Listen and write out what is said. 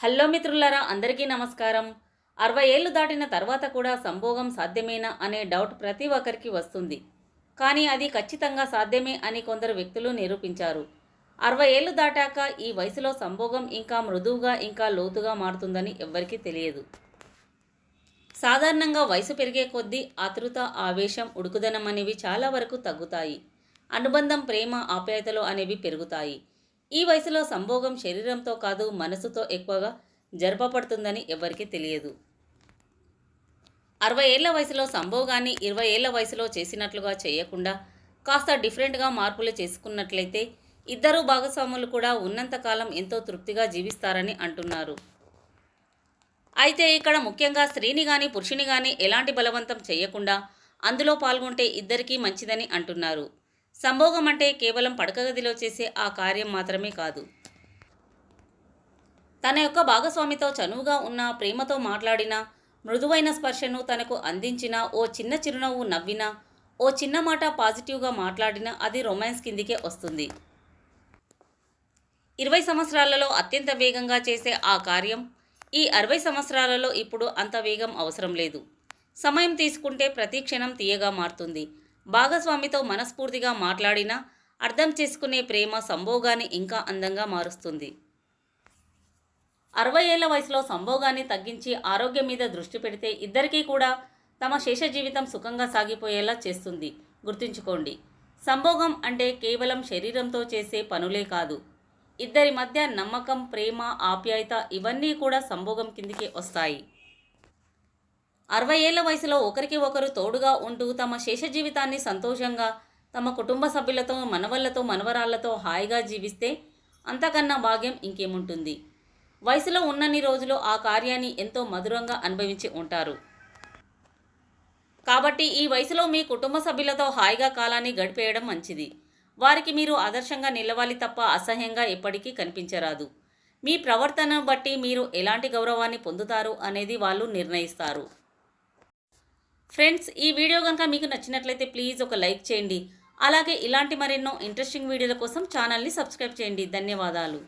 Hello మిత్రులారా, అందరికీ నమస్కారం. 60 ఏళ్లు దాటిన తర్వాత కూడా సంభోగం సాధ్యమేనా అనే డౌట్ ప్రతి ఒక్కరికి వస్తుంది. కానీ అది ఖచ్చితంగా సాధ్యమే అని కొందరు వ్యక్తులు నిరూపించారు. 60 ఏళ్లు దాటాక ఈ వయసులో సంభోగం ఇంకా మృదువుగా ఇంకా లోతుగా మారుతుందని ఎవ్వరికీ తెలియదు. సాధారణంగా వయసు పెరిగే కొద్దీ ఆతృత, ఆవేశం, ఉడుకుదనం అనేవి చాలా వరకు తగ్గుతాయి. అనుబంధం, ప్రేమ, ఆప్యాయతలు అనేవి పెరుగుతాయి. ఈ వయసులో సంభోగం శరీరంతో కాదు, మనసుతో ఎక్కువగా జరపబడుతుందని ఎవరికీ తెలియదు. 60 ఏళ్ల వయసులో సంభోగాన్ని 20 ఏళ్ల వయసులో చేసినట్లుగా చేయకుండా కాస్త డిఫరెంట్గా మార్పులు చేసుకున్నట్లయితే ఇద్దరు భాగస్వాములు కూడా ఉన్నంతకాలం ఎంతో తృప్తిగా జీవిస్తారని అంటున్నారు. అయితే ఇక్కడ ముఖ్యంగా స్త్రీని కానీ పురుషుని కానీ ఎలాంటి బలవంతం చేయకుండా అందులో పాల్గొంటే ఇద్దరికీ మంచిదని అంటున్నారు. సంభోగం అంటే కేవలం పడక గదిలో చేసే ఆ కార్యం మాత్రమే కాదు. తన యొక్క భాగస్వామితో చనువుగా ఉన్న, ప్రేమతో మాట్లాడినా, మృదువైన స్పర్శను తనకు అందించిన, ఓ చిన్న చిరునవ్వు నవ్వినా, ఓ చిన్న మాట పాజిటివ్గా మాట్లాడినా అది రొమాన్స్ కిందికే వస్తుంది. 20 సంవత్సరాలలో అత్యంత వేగంగా చేసే ఆ కార్యం ఈ 60 సంవత్సరాలలో ఇప్పుడు అంత వేగం అవసరం లేదు. సమయం తీసుకుంటే ప్రతి క్షణం తీయగా మారుతుంది. భాగస్వామితో మనస్ఫూర్తిగా మాట్లాడినా అర్థం చేసుకునే ప్రేమ సంభోగాన్ని ఇంకా అందంగా మారుస్తుంది. 60 ఏళ్ల వయసులో సంభోగాన్ని తగ్గించి ఆరోగ్యం మీద దృష్టి పెడితే ఇద్దరికీ కూడా తమ శేష జీవితం సుఖంగా సాగిపోయేలా చేస్తుంది. గుర్తుంచుకోండి, సంభోగం అంటే కేవలం శరీరంతో చేసే పనులే కాదు. ఇద్దరి మధ్య నమ్మకం, ప్రేమ, ఆప్యాయత ఇవన్నీ కూడా సంభోగం కిందికి వస్తాయి. 60 ఏళ్ల వయసులో ఒకరికి ఒకరు తోడుగా ఉంటూ తమ శేష జీవితాన్ని సంతోషంగా తమ కుటుంబ సభ్యులతో, మనవళ్లతో, మనవరాళ్లతో హాయిగా జీవిస్తే అంతకన్నా భాగ్యం ఇంకేముంటుంది. వయసులో ఉన్నన్ని రోజులు ఆ కార్యాన్ని ఎంతో మధురంగా అనుభవించి ఉంటారు. కాబట్టి ఈ వయసులో మీ కుటుంబ సభ్యులతో హాయిగా కాలాన్ని గడిపేయడం మంచిది. వారికి మీరు ఆదర్శంగా నిలవాలి తప్ప అసహ్యంగా ఎప్పటికీ కనిపించరాదు. మీ ప్రవర్తనను బట్టి మీరు ఎలాంటి గౌరవాన్ని పొందుతారు అనేది వాళ్ళు నిర్ణయిస్తారు. ఫ్రెండ్స్, ఈ వీడియో కనుక మీకు నచ్చినట్లయితే ప్లీజ్ ఒక లైక్ చేయండి. అలాగే ఇలాంటి మరెన్నో ఇంట్రెస్టింగ్ వీడియోల కోసం ఛానల్ని సబ్స్క్రైబ్ చేయండి. ధన్యవాదాలు.